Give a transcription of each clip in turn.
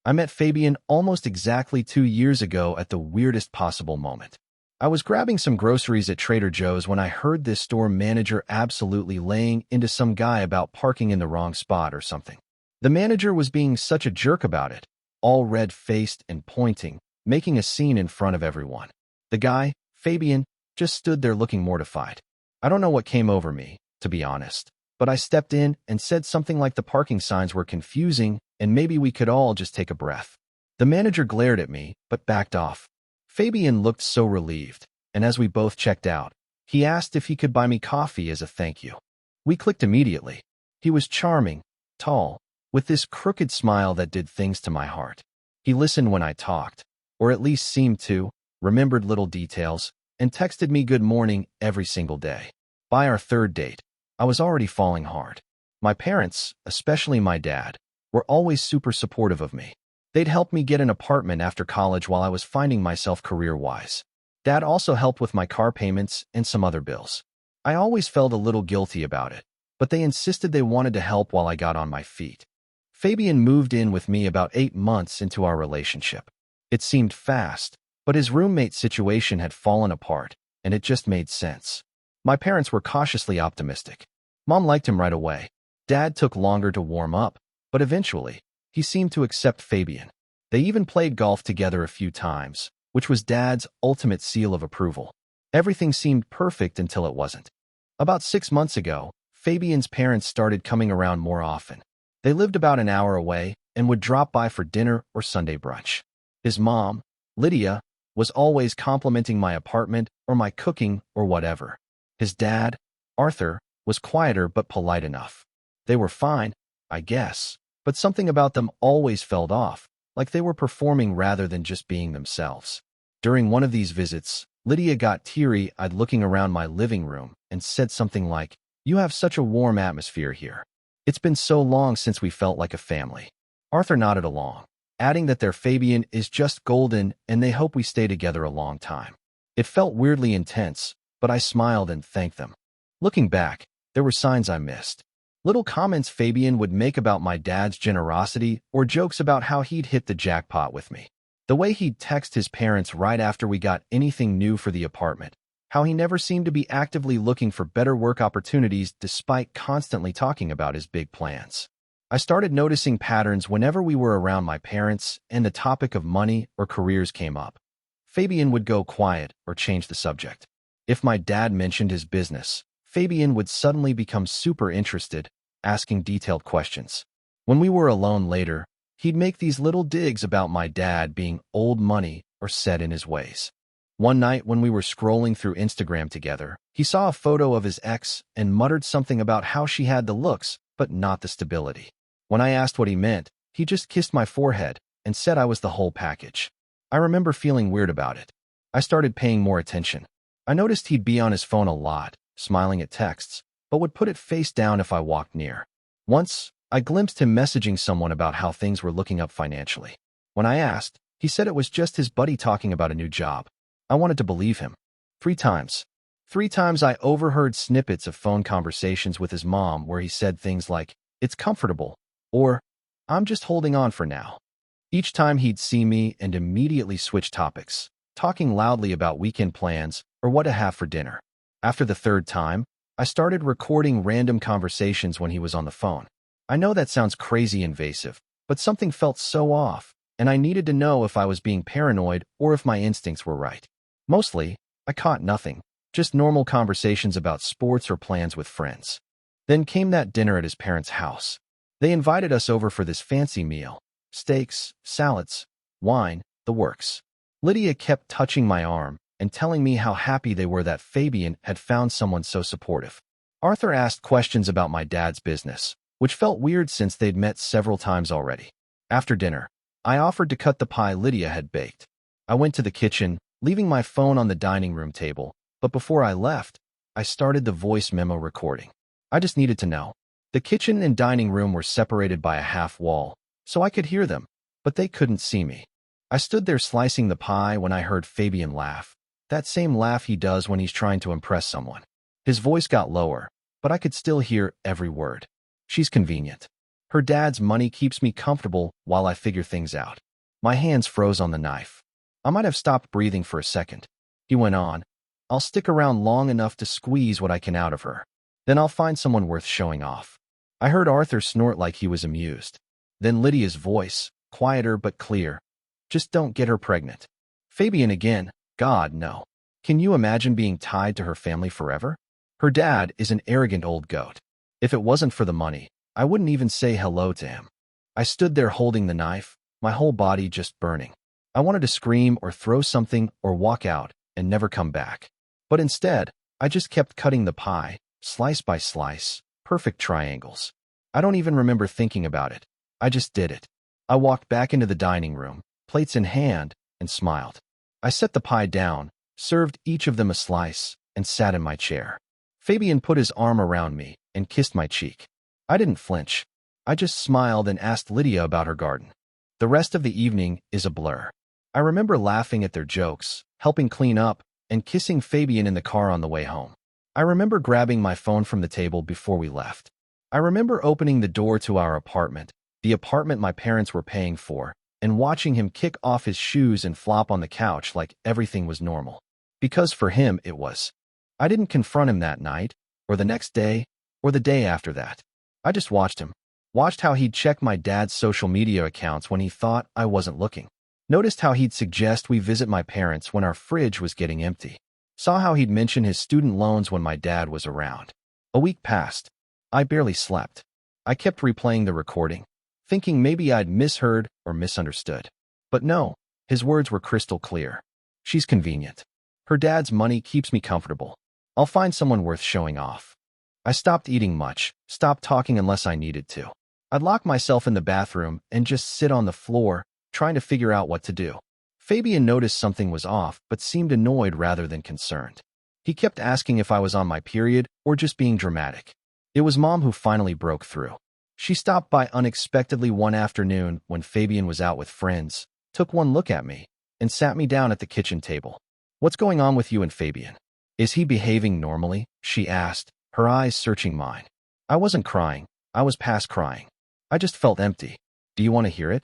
I met Fabian almost exactly 2 years ago at the weirdest possible moment. I was grabbing some groceries at Trader Joe's when I heard this store manager absolutely laying into some guy about parking in the wrong spot or something. The manager was being such a jerk about it, all red-faced and pointing, making a scene in front of everyone. The guy, Fabian, just stood there looking mortified. I don't know what came over me, to be honest, but I stepped in and said something like the parking signs were confusing and maybe we could all just take a breath. The manager glared at me, but backed off. Fabian looked so relieved, and as we both checked out, he asked if he could buy me coffee as a thank you. We clicked immediately. He was charming, tall, with this crooked smile that did things to my heart. He listened when I talked, or at least seemed to, remembered little details, and texted me good morning every single day. By our third date, I was already falling hard. My parents, especially my dad, were always super supportive of me. They'd helped me get an apartment after college while I was finding myself career-wise. Dad also helped with my car payments and some other bills. I always felt a little guilty about it, but they insisted they wanted to help while I got on my feet. Fabian moved in with me about 8 months into our relationship. It seemed fast, but his roommate situation had fallen apart, and it just made sense. My parents were cautiously optimistic. Mom liked him right away. Dad took longer to warm up, but eventually, he seemed to accept Fabian. They even played golf together a few times, which was Dad's ultimate seal of approval. Everything seemed perfect until it wasn't. About 6 months ago, Fabian's parents started coming around more often. They lived about an hour away and would drop by for dinner or Sunday brunch. His mom, Lydia, was always complimenting my apartment or my cooking or whatever. His dad, Arthur, was quieter but polite enough. They were fine, I guess, but something about them always felt off, like they were performing rather than just being themselves. During one of these visits, Lydia got teary-eyed looking around my living room and said something like, "You have such a warm atmosphere here. It's been so long since we felt like a family." Arthur nodded along, adding that their Fabian is just golden and they hope we stay together a long time. It felt weirdly intense, but I smiled and thanked them. Looking back, there were signs I missed. Little comments Fabian would make about my dad's generosity or jokes about how he'd hit the jackpot with me. The way he'd text his parents right after we got anything new for the apartment. How he never seemed to be actively looking for better work opportunities despite constantly talking about his big plans. I started noticing patterns whenever we were around my parents and the topic of money or careers came up. Fabian would go quiet or change the subject. If my dad mentioned his business, Fabian would suddenly become super interested, asking detailed questions. When we were alone later, he'd make these little digs about my dad being old money or set in his ways. One night when we were scrolling through Instagram together, he saw a photo of his ex and muttered something about how she had the looks, but not the stability. When I asked what he meant, he just kissed my forehead and said I was the whole package. I remember feeling weird about it. I started paying more attention. I noticed he'd be on his phone a lot, smiling at texts, but would put it face down if I walked near. Once, I glimpsed him messaging someone about how things were looking up financially. When I asked, he said it was just his buddy talking about a new job. I wanted to believe him. 3 times. 3 times I overheard snippets of phone conversations with his mom where he said things like, "It's comfortable," or, "I'm just holding on for now." Each time he'd see me and immediately switch topics, talking loudly about weekend plans or what to have for dinner. After the 3rd time, I started recording random conversations when he was on the phone. I know that sounds crazy invasive, but something felt so off, and I needed to know if I was being paranoid or if my instincts were right. Mostly, I caught nothing, just normal conversations about sports or plans with friends. Then came that dinner at his parents' house. They invited us over for this fancy meal. Steaks, salads, wine, the works. Lydia kept touching my arm and telling me how happy they were that Fabian had found someone so supportive. Arthur asked questions about my dad's business, which felt weird since they'd met several times already. After dinner, I offered to cut the pie Lydia had baked. I went to the kitchen, leaving my phone on the dining room table, but before I left, I started the voice memo recording. I just needed to know. The kitchen and dining room were separated by a half wall, so I could hear them, but they couldn't see me. I stood there slicing the pie when I heard Fabian laugh. That same laugh he does when he's trying to impress someone. His voice got lower, but I could still hear every word. "She's convenient." Her dad's money keeps me comfortable while I figure things out. My hands froze on the knife. I might have stopped breathing for a second. He went on, I'll stick around long enough to squeeze what I can out of her. Then I'll find someone worth showing off. I heard Arthur snort like he was amused. Then Lydia's voice, quieter but clear. Just don't get her pregnant. Fabian again. God, no. Can you imagine being tied to her family forever? Her dad is an arrogant old goat. If it wasn't for the money, I wouldn't even say hello to him. I stood there holding the knife, my whole body just burning. I wanted to scream or throw something or walk out and never come back. But instead, I just kept cutting the pie, slice by slice, perfect triangles. I don't even remember thinking about it. I just did it. I walked back into the dining room, plates in hand, and smiled. I set the pie down, served each of them a slice, and sat in my chair. Fabian put his arm around me and kissed my cheek. I didn't flinch. I just smiled and asked Lydia about her garden. The rest of the evening is a blur. I remember laughing at their jokes, helping clean up, and kissing Fabian in the car on the way home. I remember grabbing my phone from the table before we left. I remember opening the door to our apartment, the apartment my parents were paying for, and watching him kick off his shoes and flop on the couch like everything was normal. Because for him, it was. I didn't confront him that night, or the next day, or the day after that. I just watched him. Watched how he'd check my dad's social media accounts when he thought I wasn't looking. Noticed how he'd suggest we visit my parents when our fridge was getting empty. Saw how he'd mention his student loans when my dad was around. A week passed. I barely slept. I kept replaying the recording, thinking maybe I'd misheard or misunderstood. But no, his words were crystal clear. She's convenient. Her dad's money keeps me comfortable. I'll find someone worth showing off. I stopped eating much, stopped talking unless I needed to. I'd lock myself in the bathroom and just sit on the floor, trying to figure out what to do. Fabian noticed something was off, but seemed annoyed rather than concerned. He kept asking if I was on my period or just being dramatic. It was Mom who finally broke through. She stopped by unexpectedly one afternoon when Fabian was out with friends, took one look at me, and sat me down at the kitchen table. What's going on with you and Fabian? Is he behaving normally? She asked, her eyes searching mine. I wasn't crying. I was past crying. I just felt empty. Do you want to hear it?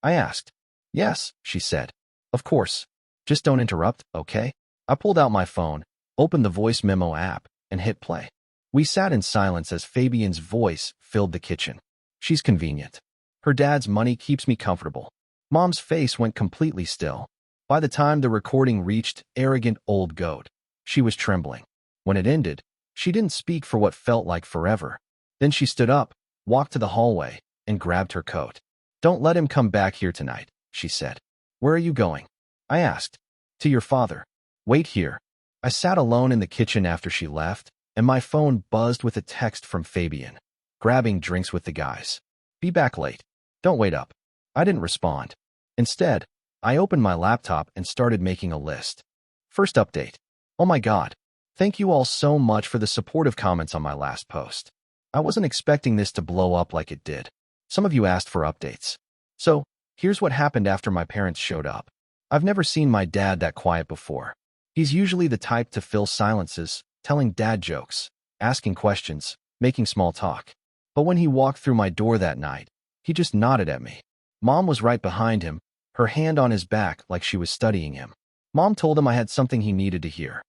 I asked. Yes, she said. Of course. Just don't interrupt, okay? I pulled out my phone, opened the voice memo app, and hit play. We sat in silence as Fabian's voice filled the kitchen. She's convenient. Her dad's money keeps me comfortable. Mom's face went completely still. By the time the recording reached arrogant old goat, she was trembling. When it ended, she didn't speak for what felt like forever. Then she stood up, walked to the hallway, and grabbed her coat. Don't let him come back here tonight, she said. Where are you going? I asked. To your father. Wait here. I sat alone in the kitchen after she left, and my phone buzzed with a text from Fabian. Grabbing drinks with the guys. Be back late. Don't wait up. I didn't respond. Instead, I opened my laptop and started making a list. First update. Oh my God. Thank you all so much for the supportive comments on my last post. I wasn't expecting this to blow up like it did. Some of you asked for updates. So, here's what happened after my parents showed up. I've never seen my dad that quiet before. He's usually the type to fill silences, telling dad jokes, asking questions, making small talk. But when he walked through my door that night, he just nodded at me. Mom was right behind him, her hand on his back like she was studying him. Mom told him I had something he needed to hear.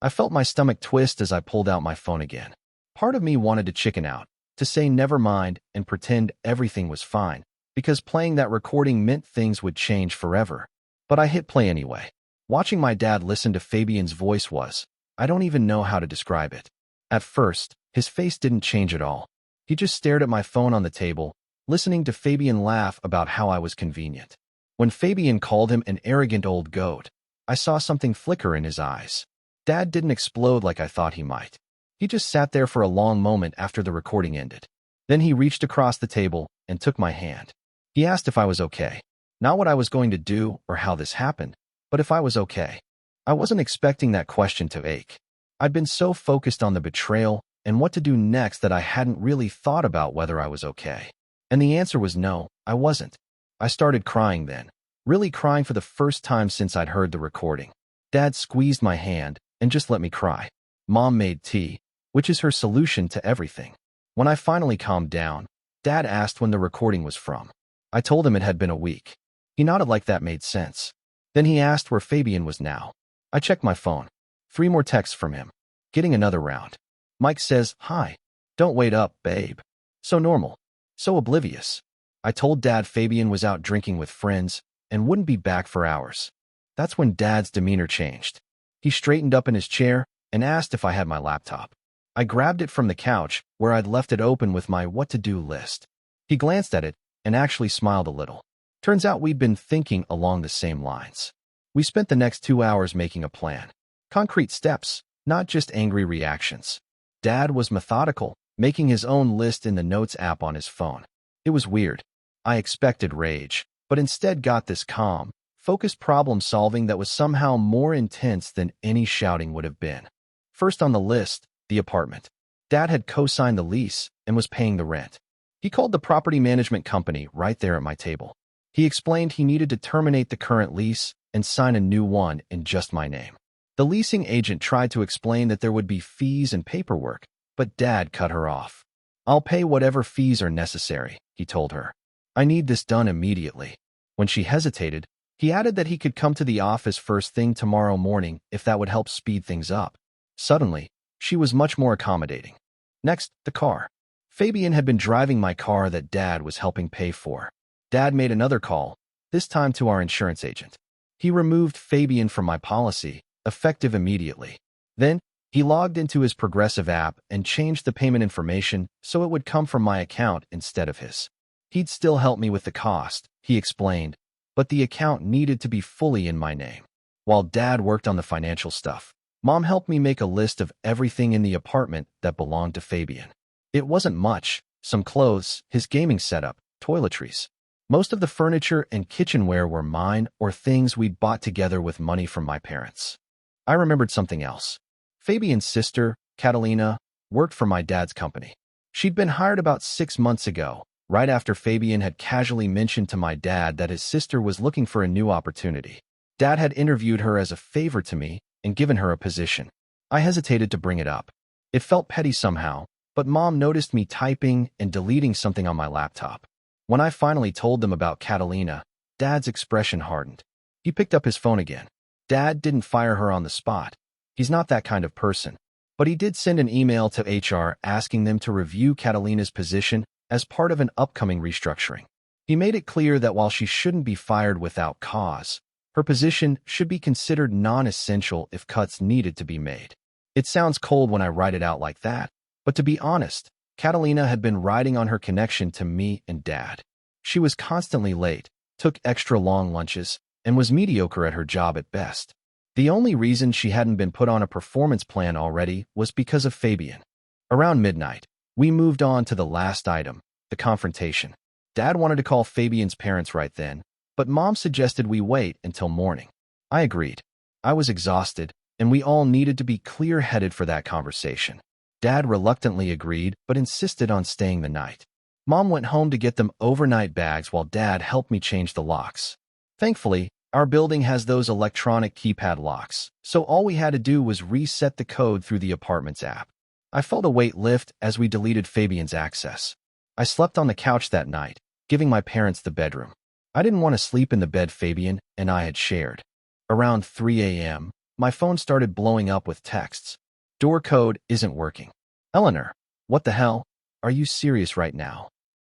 I felt my stomach twist as I pulled out my phone again. Part of me wanted to chicken out, to say never mind and pretend everything was fine, because playing that recording meant things would change forever. But I hit play anyway. Watching my dad listen to Fabian's voice was, I don't even know how to describe it. At first, his face didn't change at all. He just stared at my phone on the table, listening to Fabian laugh about how I was convenient. When Fabian called him an arrogant old goat, I saw something flicker in his eyes. Dad didn't explode like I thought he might. He just sat there for a long moment after the recording ended. Then he reached across the table and took my hand. He asked if I was okay. Not what I was going to do or how this happened, but if I was okay. I wasn't expecting that question to ache. I'd been so focused on the betrayal and what to do next that I hadn't really thought about whether I was okay. And the answer was no, I wasn't. I started crying then, really crying for the first time since I'd heard the recording. Dad squeezed my hand and just let me cry. Mom made tea, which is her solution to everything. When I finally calmed down, Dad asked when the recording was from. I told him it had been a week. He nodded like that made sense. Then he asked where Fabian was now. I checked my phone. 3 more texts from him. Getting another round. Mike says, "Hi. Don't wait up, babe." So normal. So oblivious. I told Dad Fabian was out drinking with friends and wouldn't be back for hours. That's when Dad's demeanor changed. He straightened up in his chair and asked if I had my laptop. I grabbed it from the couch where I'd left it open with my what-to-do list. He glanced at it and actually smiled a little. Turns out we'd been thinking along the same lines. We spent the next 2 hours making a plan. Concrete steps, not just angry reactions. Dad was methodical, making his own list in the Notes app on his phone. It was weird. I expected rage, but instead got this calm, focused problem-solving that was somehow more intense than any shouting would have been. First on the list, the apartment. Dad had co-signed the lease and was paying the rent. He called the property management company right there at my table. He explained he needed to terminate the current lease and sign a new one in just my name. The leasing agent tried to explain that there would be fees and paperwork, but Dad cut her off. "I'll pay whatever fees are necessary," he told her. "I need this done immediately." When she hesitated, he added that he could come to the office first thing tomorrow morning if that would help speed things up. Suddenly, she was much more accommodating. Next, the car. Fabian had been driving my car that Dad was helping pay for. Dad made another call, this time to our insurance agent. He removed Fabian from my policy, effective immediately. Then, he logged into his Progressive app and changed the payment information so it would come from my account instead of his. He'd still help me with the cost, he explained, but the account needed to be fully in my name. While Dad worked on the financial stuff, Mom helped me make a list of everything in the apartment that belonged to Fabian. It wasn't much: some clothes, his gaming setup, toiletries. Most of the furniture and kitchenware were mine or things we'd bought together with money from my parents. I remembered something else. Fabian's sister, Catalina, worked for my dad's company. She'd been hired about 6 months ago, right after Fabian had casually mentioned to my dad that his sister was looking for a new opportunity. Dad had interviewed her as a favor to me and given her a position. I hesitated to bring it up. It felt petty somehow, but Mom noticed me typing and deleting something on my laptop. When I finally told them about Catalina, Dad's expression hardened. He picked up his phone again. Dad didn't fire her on the spot. He's not that kind of person. But he did send an email to HR asking them to review Catalina's position as part of an upcoming restructuring. He made it clear that while she shouldn't be fired without cause, her position should be considered non-essential if cuts needed to be made. It sounds cold when I write it out like that, but to be honest, Catalina had been riding on her connection to me and Dad. She was constantly late, took extra long lunches, and was mediocre at her job at best. The only reason she hadn't been put on a performance plan already was because of Fabian. Around midnight, we moved on to the last item, the confrontation. Dad wanted to call Fabian's parents right then, but Mom suggested we wait until morning. I agreed. I was exhausted, and we all needed to be clear-headed for that conversation. Dad reluctantly agreed, but insisted on staying the night. Mom went home to get them overnight bags while Dad helped me change the locks. Thankfully, our building has those electronic keypad locks, so all we had to do was reset the code through the apartment's app. I felt a weight lift as we deleted Fabian's access. I slept on the couch that night, giving my parents the bedroom. I didn't want to sleep in the bed Fabian and I had shared. Around 3 a.m., my phone started blowing up with texts. "Door code isn't working." "Eleanor, what the hell? Are you serious right now?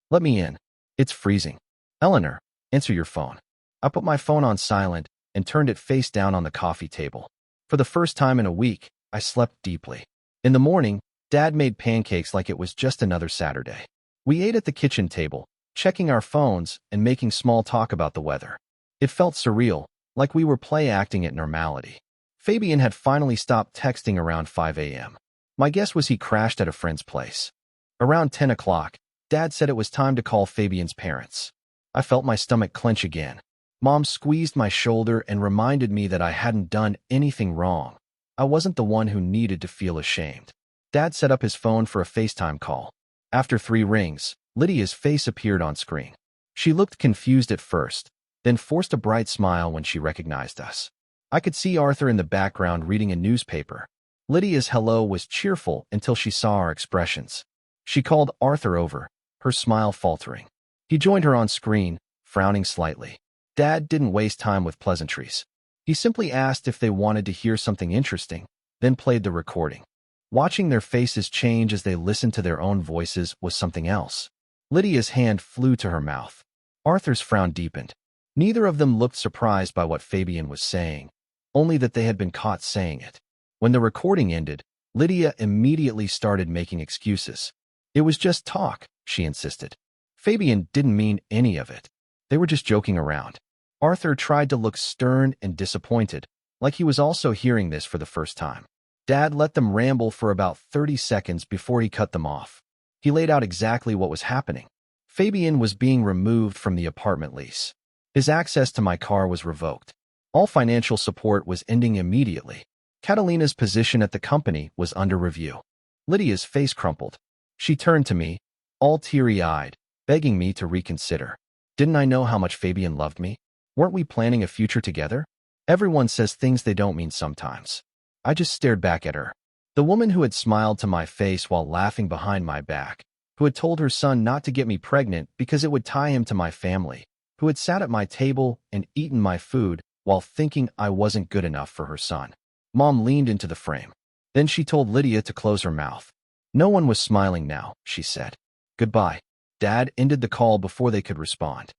Let me in. It's freezing." "Eleanor, answer your phone." I put my phone on silent and turned it face down on the coffee table. For the first time in a week, I slept deeply. In the morning, Dad made pancakes like it was just another Saturday. We ate at the kitchen table, checking our phones and making small talk about the weather. It felt surreal, like we were play-acting at normality. Fabian had finally stopped texting around 5 a.m. My guess was he crashed at a friend's place. Around 10 o'clock, Dad said it was time to call Fabian's parents. I felt my stomach clench again. Mom squeezed my shoulder and reminded me that I hadn't done anything wrong. I wasn't the one who needed to feel ashamed. Dad set up his phone for a FaceTime call. After 3 rings, Lydia's face appeared on screen. She looked confused at first, then forced a bright smile when she recognized us. I could see Arthur in the background reading a newspaper. Lydia's hello was cheerful until she saw our expressions. She called Arthur over. her smile faltering. He joined her on screen, frowning slightly. Dad didn't waste time with pleasantries. He simply asked if they wanted to hear something interesting, then played the recording. Watching their faces change as they listened to their own voices was something else. Lydia's hand flew to her mouth. Arthur's frown deepened. Neither of them looked surprised by what Fabian was saying, only that they had been caught saying it. When the recording ended, Lydia immediately started making excuses. It was just talk, she insisted. Fabian didn't mean any of it. They were just joking around. Arthur tried to look stern and disappointed, like he was also hearing this for the first time. Dad let them ramble for about 30 seconds before he cut them off. He laid out exactly what was happening. Fabian was being removed from the apartment lease. His access to my car was revoked. All financial support was ending immediately. Catalina's position at the company was under review. Lydia's face crumpled. She turned to me, all teary-eyed, begging me to reconsider. Didn't I know how much Fabian loved me? Weren't we planning a future together? Everyone says things they don't mean sometimes. I just stared back at her. The woman who had smiled to my face while laughing behind my back, who had told her son not to get me pregnant because it would tie him to my family, who had sat at my table and eaten my food while thinking I wasn't good enough for her son. Mom leaned into the frame. Then she told Lydia to close her mouth. No one was smiling now, she said. Goodbye. Dad ended the call before they could respond.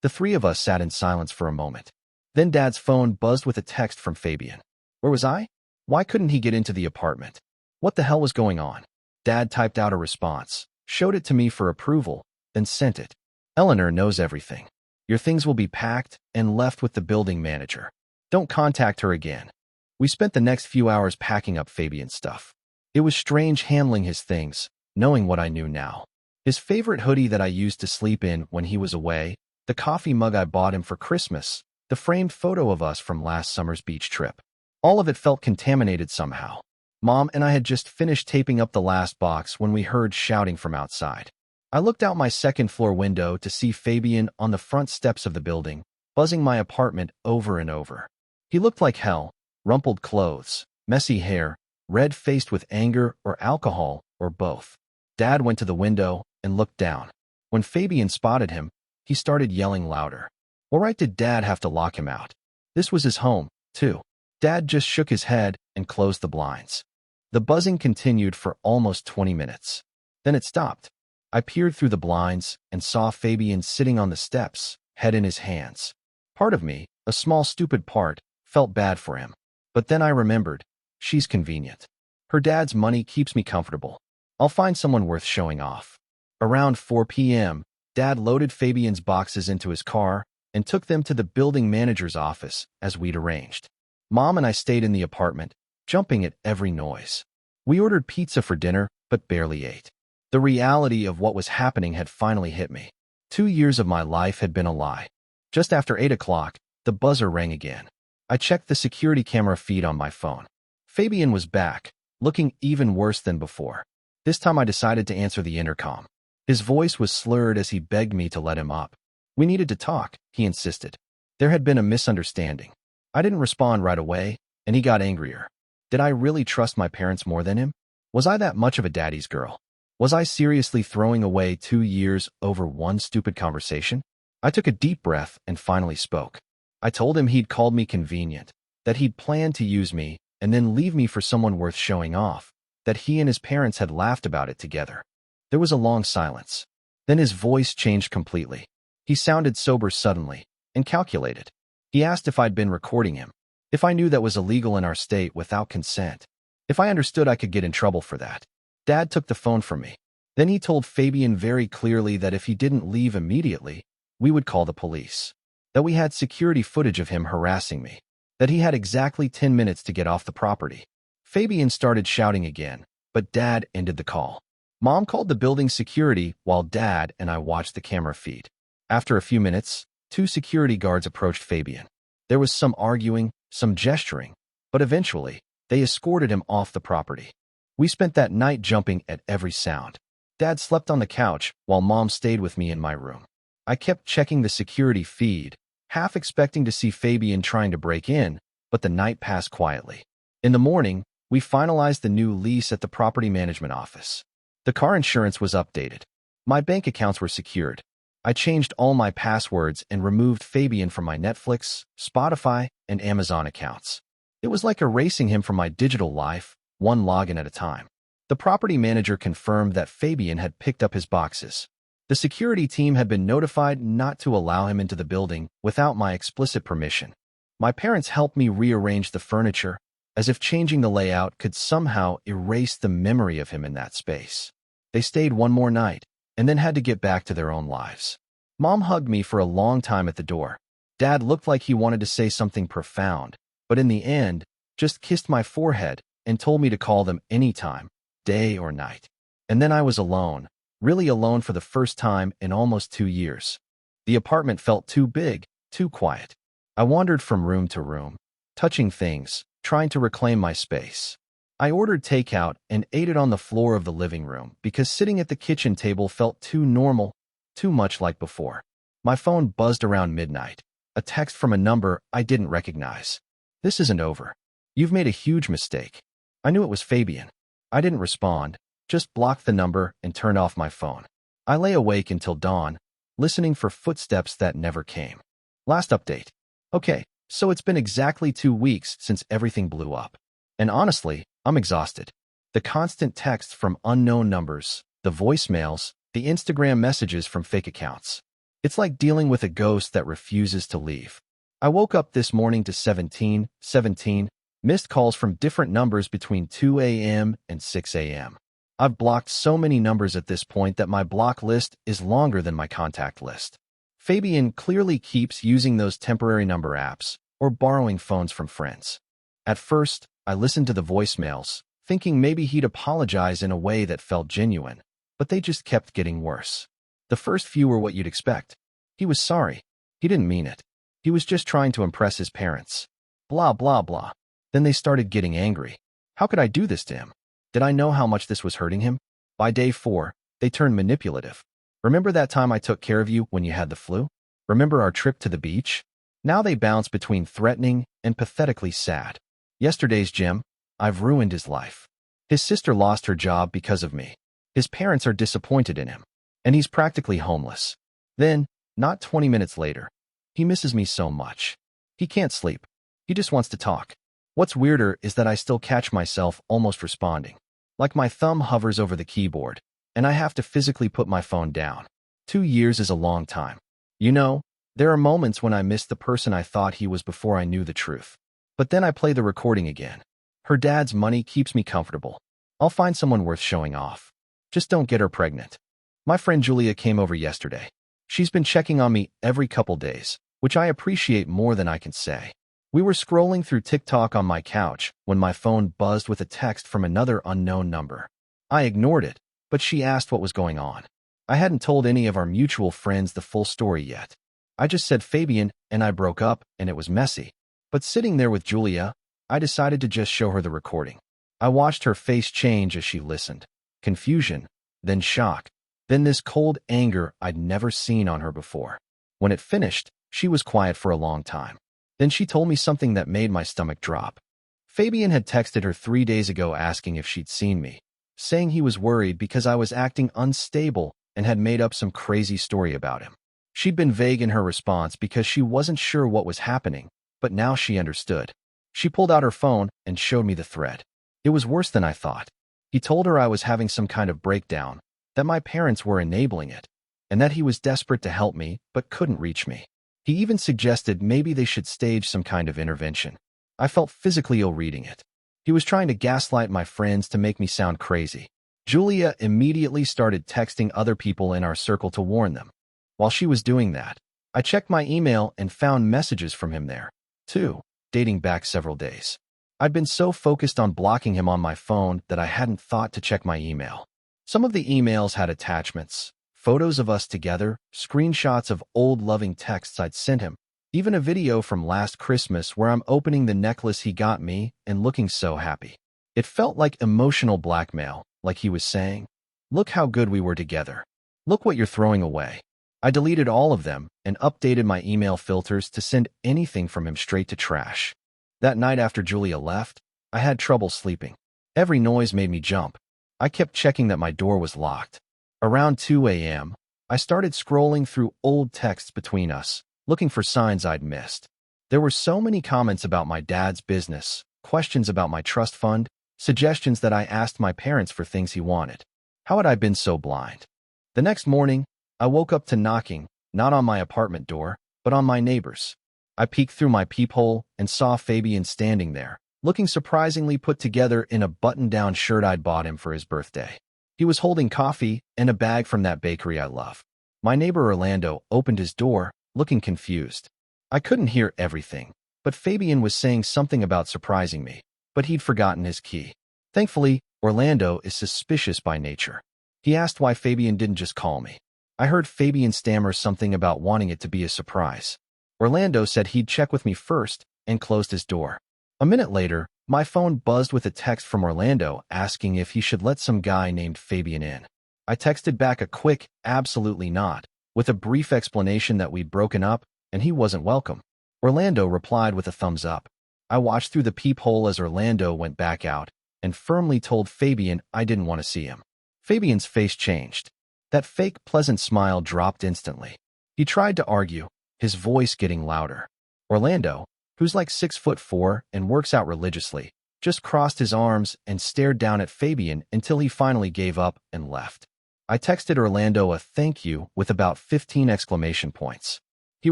The three of us sat in silence for a moment. Then Dad's phone buzzed with a text from Fabian. Where was I? Why couldn't he get into the apartment? What the hell was going on? Dad typed out a response, showed it to me for approval, then sent it. Eleanor knows everything. Your things will be packed and left with the building manager. Don't contact her again. We spent the next few hours packing up Fabian's stuff. It was strange handling his things, knowing what I knew now. His favorite hoodie that I used to sleep in when he was away, the coffee mug I bought him for Christmas, the framed photo of us from last summer's beach trip. All of it felt contaminated somehow. Mom and I had just finished taping up the last box when we heard shouting from outside. I looked out my second-floor window to see Fabian on the front steps of the building, buzzing my apartment over and over. He looked like hell, rumpled clothes, messy hair, red-faced with anger or alcohol, or both. Dad went to the window and looked down. When Fabian spotted him, he started yelling louder. What right did Dad have to lock him out? This was his home, too. Dad just shook his head and closed the blinds. The buzzing continued for almost 20 minutes. Then it stopped. I peered through the blinds and saw Fabian sitting on the steps, head in his hands. Part of me, a small stupid part, felt bad for him. But then I remembered, she's convenient. Her dad's money keeps me comfortable. I'll find someone worth showing off. Around 4 p.m., Dad loaded Fabian's boxes into his car and took them to the building manager's office as we'd arranged. Mom and I stayed in the apartment, jumping at every noise. We ordered pizza for dinner, but barely ate. The reality of what was happening had finally hit me. 2 years of my life had been a lie. Just after 8 o'clock, the buzzer rang again. I checked the security camera feed on my phone. Fabian was back, looking even worse than before. This time I decided to answer the intercom. His voice was slurred as he begged me to let him up. We needed to talk, he insisted. There had been a misunderstanding. I didn't respond right away, and he got angrier. Did I really trust my parents more than him? Was I that much of a daddy's girl? Was I seriously throwing away 2 years over one stupid conversation? I took a deep breath and finally spoke. I told him he'd called me convenient, that he'd planned to use me and then leave me for someone worth showing off, that he and his parents had laughed about it together. There was a long silence. Then his voice changed completely. He sounded sober suddenly and calculated. He asked if I'd been recording him, if I knew that was illegal in our state without consent, if I understood I could get in trouble for that. Dad took the phone from me. Then he told Fabian very clearly that if he didn't leave immediately, we would call the police, that we had security footage of him harassing me, that he had exactly 10 minutes to get off the property. Fabian started shouting again, but Dad ended the call. Mom called the building security while Dad and I watched the camera feed. After a few minutes, 2 security guards approached Fabian. There was some arguing, some gesturing, but eventually, they escorted him off the property. We spent that night jumping at every sound. Dad slept on the couch while Mom stayed with me in my room. I kept checking the security feed, half expecting to see Fabian trying to break in, but the night passed quietly. In the morning, we finalized the new lease at the property management office. The car insurance was updated. My bank accounts were secured. I changed all my passwords and removed Fabian from my Netflix, Spotify, and Amazon accounts. It was like erasing him from my digital life, one login at a time. The property manager confirmed that Fabian had picked up his boxes. The security team had been notified not to allow him into the building without my explicit permission. My parents helped me rearrange the furniture, as if changing the layout could somehow erase the memory of him in that space. They stayed one more night, and then had to get back to their own lives. Mom hugged me for a long time at the door. Dad looked like he wanted to say something profound, but in the end, just kissed my forehead and told me to call them anytime, day or night. And then I was alone, really alone for the first time in almost 2 years. The apartment felt too big, too quiet. I wandered from room to room, touching things, trying to reclaim my space. I ordered takeout and ate it on the floor of the living room because sitting at the kitchen table felt too normal, too much like before. My phone buzzed around midnight, a text from a number I didn't recognize. "This isn't over. You've made a huge mistake." I knew it was Fabian. I didn't respond, just blocked the number and turned off my phone. I lay awake until dawn, listening for footsteps that never came. Last update. Okay, so it's been exactly 2 weeks since everything blew up. And honestly, I'm exhausted. The constant texts from unknown numbers, the voicemails, the Instagram messages from fake accounts. It's like dealing with a ghost that refuses to leave. I woke up this morning to 17 missed calls from different numbers between 2 a.m. and 6 a.m. I've blocked so many numbers at this point that my block list is longer than my contact list. Fabian clearly keeps using those temporary number apps or borrowing phones from friends. At first, I listened to the voicemails, thinking maybe he'd apologize in a way that felt genuine, but they just kept getting worse. The first few were what you'd expect. He was sorry. He didn't mean it. He was just trying to impress his parents. Blah, blah, blah. Then they started getting angry. How could I do this to him? Did I know how much this was hurting him? By day 4, they turned manipulative. "Remember that time I took care of you when you had the flu? Remember our trip to the beach?" Now they bounce between threatening and pathetically sad. Yesterday's Jim, I've ruined his life. His sister lost her job because of me. His parents are disappointed in him, and he's practically homeless. Then, not 20 minutes later, he misses me so much. He can't sleep. He just wants to talk. What's weirder is that I still catch myself almost responding, like my thumb hovers over the keyboard, and I have to physically put my phone down. 2 years is a long time. You know, there are moments when I miss the person I thought he was before I knew the truth. But then I play the recording again. Her dad's money keeps me comfortable. I'll find someone worth showing off. Just don't get her pregnant. My friend Julia came over yesterday. She's been checking on me every couple days, which I appreciate more than I can say. We were scrolling through TikTok on my couch when my phone buzzed with a text from another unknown number. I ignored it, but she asked what was going on. I hadn't told any of our mutual friends the full story yet. I just said Fabian and I broke up and it was messy. But sitting there with Julia, I decided to just show her the recording. I watched her face change as she listened. Confusion, then shock, then this cold anger I'd never seen on her before. When it finished, she was quiet for a long time. Then she told me something that made my stomach drop. Fabian had texted her 3 days ago asking if she'd seen me, saying he was worried because I was acting unstable and had made up some crazy story about him. She'd been vague in her response because she wasn't sure what was happening, but now she understood. She pulled out her phone and showed me the thread. It was worse than I thought. He told her I was having some kind of breakdown, that my parents were enabling it, and that he was desperate to help me but couldn't reach me. He even suggested maybe they should stage some kind of intervention. I felt physically ill reading it. He was trying to gaslight my friends to make me sound crazy. Julia immediately started texting other people in our circle to warn them. While she was doing that, I checked my email and found messages from him there, too, dating back several days. I'd been so focused on blocking him on my phone that I hadn't thought to check my email. Some of the emails had attachments, photos of us together, screenshots of old loving texts I'd sent him, even a video from last Christmas where I'm opening the necklace he got me and looking so happy. It felt like emotional blackmail, like he was saying, "Look how good we were together. Look what you're throwing away." I deleted all of them and updated my email filters to send anything from him straight to trash. That night after Julia left, I had trouble sleeping. Every noise made me jump. I kept checking that my door was locked. Around 2 a.m., I started scrolling through old texts between us, looking for signs I'd missed. There were so many comments about my dad's business, questions about my trust fund, suggestions that I asked my parents for things he wanted. How had I been so blind? The next morning, I woke up to knocking, not on my apartment door, but on my neighbor's. I peeked through my peephole and saw Fabian standing there, looking surprisingly put together in a button-down shirt I'd bought him for his birthday. He was holding coffee and a bag from that bakery I love. My neighbor Orlando opened his door, looking confused. I couldn't hear everything, but Fabian was saying something about surprising me, but he'd forgotten his key. Thankfully, Orlando is suspicious by nature. He asked why Fabian didn't just call me. I heard Fabian stammer something about wanting it to be a surprise. Orlando said he'd check with me first and closed his door. A minute later, my phone buzzed with a text from Orlando asking if he should let some guy named Fabian in. I texted back a quick, absolutely not, with a brief explanation that we'd broken up and he wasn't welcome. Orlando replied with a thumbs up. I watched through the peephole as Orlando went back out and firmly told Fabian I didn't want to see him. Fabian's face changed. That fake pleasant smile dropped instantly. He tried to argue, his voice getting louder. Orlando, who's like 6'4" and works out religiously, just crossed his arms and stared down at Fabian until he finally gave up and left. I texted Orlando a thank you with about 15 exclamation points. He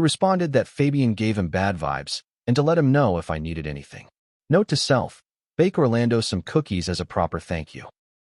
responded that Fabian gave him bad vibes and to let him know if I needed anything. Note to self, bake Orlando some cookies as a proper thank you.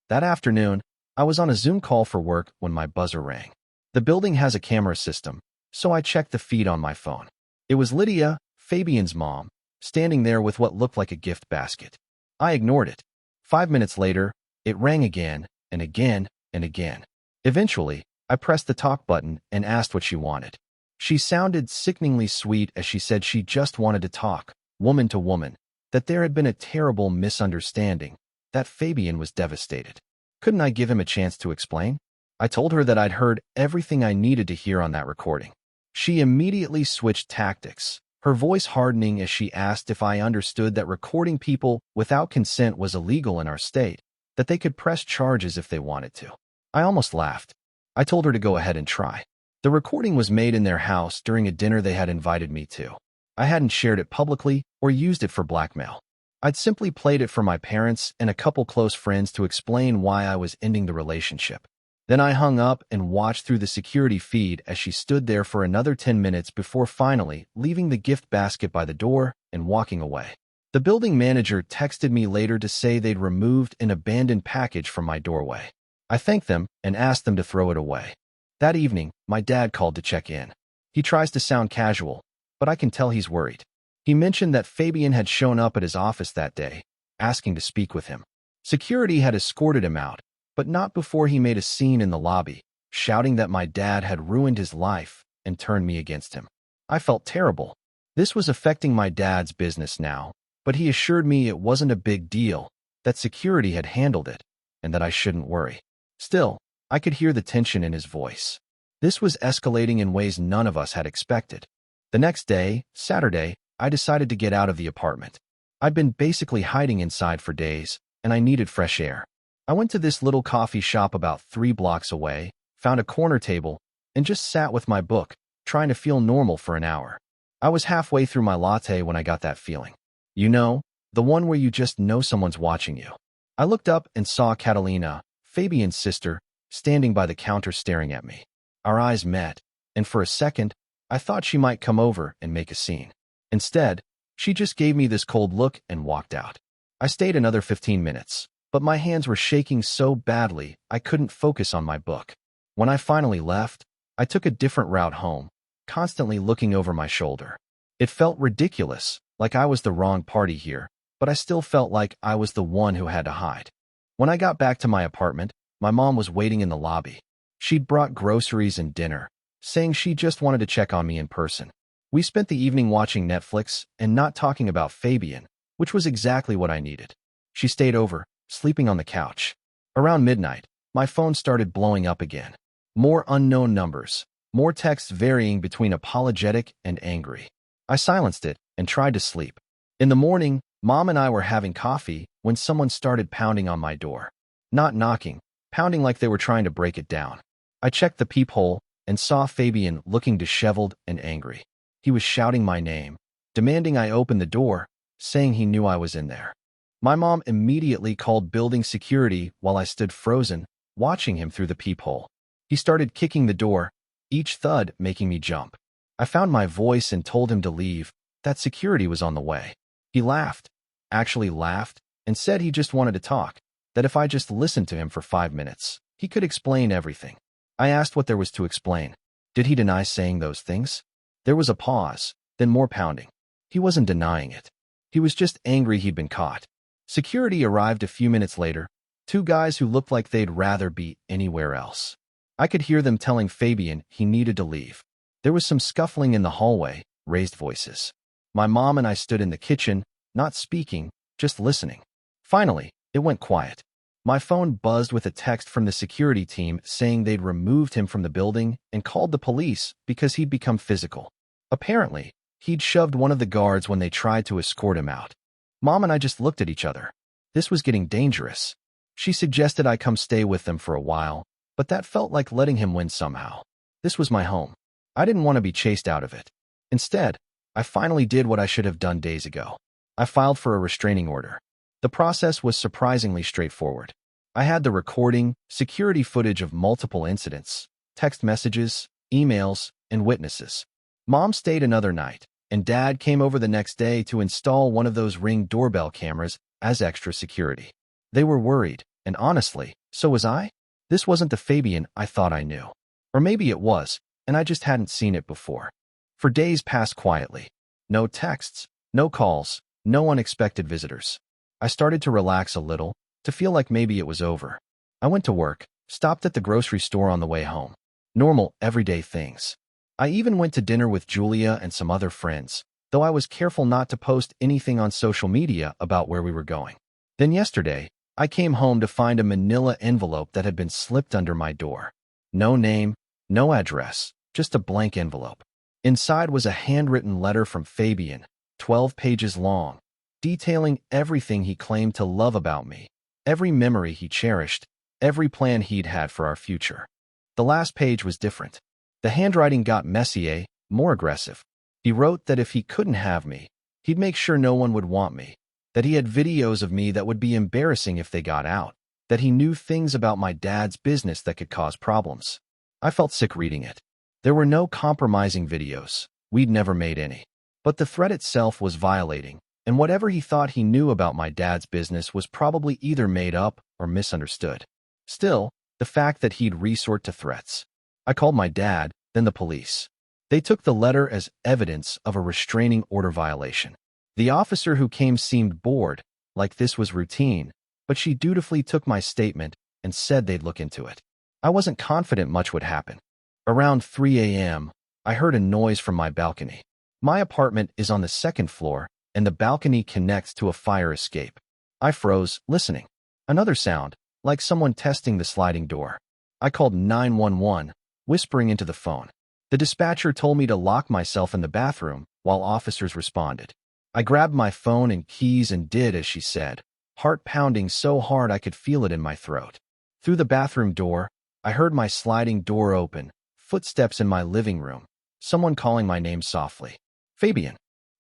That afternoon, I was on a Zoom call for work when my buzzer rang. The building has a camera system, so I checked the feed on my phone. It was Lydia, Fabian's mom, standing there with what looked like a gift basket. I ignored it. 5 minutes later, it rang again and again and again. Eventually, I pressed the talk button and asked what she wanted. She sounded sickeningly sweet as she said she just wanted to talk, woman to woman, that there had been a terrible misunderstanding, that Fabian was devastated. Couldn't I give him a chance to explain? I told her that I'd heard everything I needed to hear on that recording. She immediately switched tactics, her voice hardening as she asked if I understood that recording people without consent was illegal in our state, that they could press charges if they wanted to. I almost laughed. I told her to go ahead and try. The recording was made in their house during a dinner they had invited me to. I hadn't shared it publicly or used it for blackmail. I'd simply played it for my parents and a couple close friends to explain why I was ending the relationship. Then I hung up and watched through the security feed as she stood there for another 10 minutes before finally leaving the gift basket by the door and walking away. The building manager texted me later to say they'd removed an abandoned package from my doorway. I thanked them and asked them to throw it away. That evening, my dad called to check in. He tries to sound casual, but I can tell he's worried. He mentioned that Fabian had shown up at his office that day, asking to speak with him. Security had escorted him out, but not before he made a scene in the lobby, shouting that my dad had ruined his life and turned me against him. I felt terrible. This was affecting my dad's business now, but he assured me it wasn't a big deal, that security had handled it, and that I shouldn't worry. Still, I could hear the tension in his voice. This was escalating in ways none of us had expected. The next day, Saturday, I decided to get out of the apartment. I'd been basically hiding inside for days, and I needed fresh air. I went to this little coffee shop about 3 blocks away, found a corner table, and just sat with my book, trying to feel normal for an hour. I was halfway through my latte when I got that feeling. You know, the one where you just know someone's watching you. I looked up and saw Catalina, Fabian's sister, standing by the counter staring at me. Our eyes met, and for a second, I thought she might come over and make a scene. Instead, she just gave me this cold look and walked out. I stayed another 15 minutes, but my hands were shaking so badly I couldn't focus on my book. When I finally left, I took a different route home, constantly looking over my shoulder. It felt ridiculous, like I was the wrong party here, but I still felt like I was the one who had to hide. When I got back to my apartment, my mom was waiting in the lobby. She'd brought groceries and dinner, saying she just wanted to check on me in person. We spent the evening watching Netflix and not talking about Fabian, which was exactly what I needed. She stayed over, sleeping on the couch. Around midnight, my phone started blowing up again. More unknown numbers, more texts varying between apologetic and angry. I silenced it and tried to sleep. In the morning, Mom and I were having coffee when someone started pounding on my door. Not knocking, pounding like they were trying to break it down. I checked the peephole and saw Fabian looking disheveled and angry. He was shouting my name, demanding I open the door, saying he knew I was in there. My mom immediately called building security while I stood frozen, watching him through the peephole. He started kicking the door, each thud making me jump. I found my voice and told him to leave, that security was on the way. He laughed, actually laughed, and said he just wanted to talk, that if I just listened to him for 5 minutes, he could explain everything. I asked what there was to explain. Did he deny saying those things? There was a pause, then more pounding. He wasn't denying it. He was just angry he'd been caught. Security arrived a few minutes later, 2 guys who looked like they'd rather be anywhere else. I could hear them telling Fabian he needed to leave. There was some scuffling in the hallway, raised voices. My mom and I stood in the kitchen, not speaking, just listening. Finally, it went quiet. My phone buzzed with a text from the security team saying they'd removed him from the building and called the police because he'd become physical. Apparently, he'd shoved one of the guards when they tried to escort him out. Mom and I just looked at each other. This was getting dangerous. She suggested I come stay with them for a while, but that felt like letting him win somehow. This was my home. I didn't want to be chased out of it. Instead, I finally did what I should have done days ago. I filed for a restraining order. The process was surprisingly straightforward. I had the recording, security footage of multiple incidents, text messages, emails, and witnesses. Mom stayed another night, and Dad came over the next day to install one of those Ring doorbell cameras as extra security. They were worried, and honestly, so was I. This wasn't the Fabian I thought I knew. Or maybe it was, and I just hadn't seen it before. For days passed quietly. No texts, no calls, no unexpected visitors. I started to relax a little, to feel like maybe it was over. I went to work, stopped at the grocery store on the way home. Normal, everyday things. I even went to dinner with Julia and some other friends, though I was careful not to post anything on social media about where we were going. Then yesterday, I came home to find a manila envelope that had been slipped under my door. No name, no address, just a blank envelope. Inside was a handwritten letter from Fabian, 12 pages long, detailing everything he claimed to love about me, every memory he cherished, every plan he'd had for our future. The last page was different. The handwriting got messier, more aggressive. He wrote that if he couldn't have me, he'd make sure no one would want me, that he had videos of me that would be embarrassing if they got out, that he knew things about my dad's business that could cause problems. I felt sick reading it. There were no compromising videos. We'd never made any. But the threat itself was violating, and whatever he thought he knew about my dad's business was probably either made up or misunderstood. Still, the fact that he'd resort to threats. I called my dad, then the police. They took the letter as evidence of a restraining order violation. The officer who came seemed bored, like this was routine, but she dutifully took my statement and said they'd look into it. I wasn't confident much would happen. Around 3 a.m., I heard a noise from my balcony. My apartment is on the 2nd floor, and the balcony connects to a fire escape. I froze, listening. Another sound, like someone testing the sliding door. I called 911, whispering into the phone. The dispatcher told me to lock myself in the bathroom while officers responded. I grabbed my phone and keys and did as she said, heart pounding so hard I could feel it in my throat. Through the bathroom door, I heard my sliding door open, footsteps in my living room, someone calling my name softly. Fabian.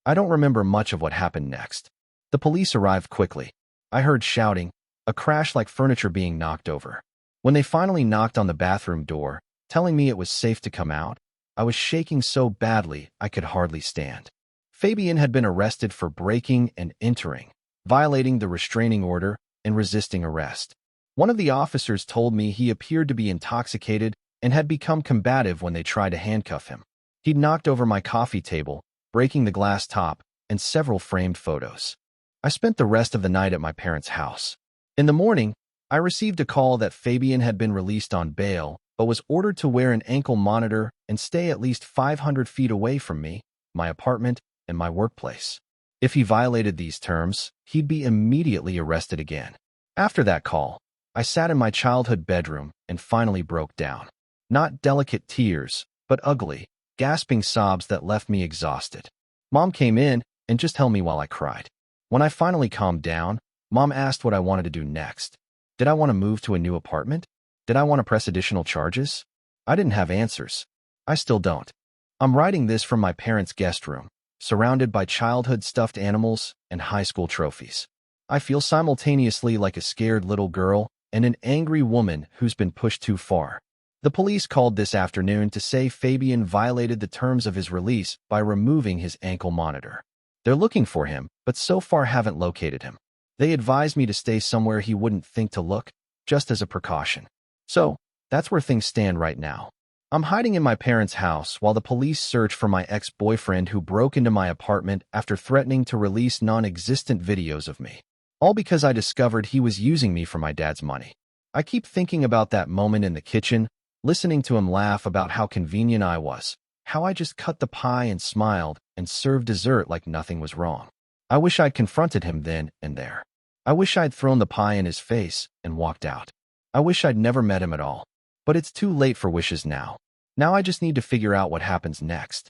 I don't remember much of what happened next. The police arrived quickly. I heard shouting, a crash like furniture being knocked over. When they finally knocked on the bathroom door, telling me it was safe to come out, I was shaking so badly I could hardly stand. Fabian had been arrested for breaking and entering, violating the restraining order, and resisting arrest. One of the officers told me he appeared to be intoxicated and had become combative when they tried to handcuff him. He'd knocked over my coffee table, breaking the glass top, and several framed photos. I spent the rest of the night at my parents' house. In the morning, I received a call that Fabian had been released on bail, but was ordered to wear an ankle monitor and stay at least 500 feet away from me, my apartment, and my workplace. If he violated these terms, he'd be immediately arrested again. After that call, I sat in my childhood bedroom and finally broke down. Not delicate tears, but ugly, gasping sobs that left me exhausted. Mom came in and just held me while I cried. When I finally calmed down, Mom asked what I wanted to do next. Did I want to move to a new apartment? Did I want to press additional charges? I didn't have answers. I still don't. I'm writing this from my parents' guest room, surrounded by childhood stuffed animals and high school trophies. I feel simultaneously like a scared little girl and an angry woman who's been pushed too far. The police called this afternoon to say Fabian violated the terms of his release by removing his ankle monitor. They're looking for him, but so far haven't located him. They advised me to stay somewhere he wouldn't think to look, just as a precaution. So, that's where things stand right now. I'm hiding in my parents' house while the police search for my ex-boyfriend who broke into my apartment after threatening to release non-existent videos of me. All because I discovered he was using me for my dad's money. I keep thinking about that moment in the kitchen, listening to him laugh about how convenient I was, how I just cut the pie and smiled and served dessert like nothing was wrong. I wish I'd confronted him then and there. I wish I'd thrown the pie in his face and walked out. I wish I'd never met him at all. But it's too late for wishes now. Now I just need to figure out what happens next.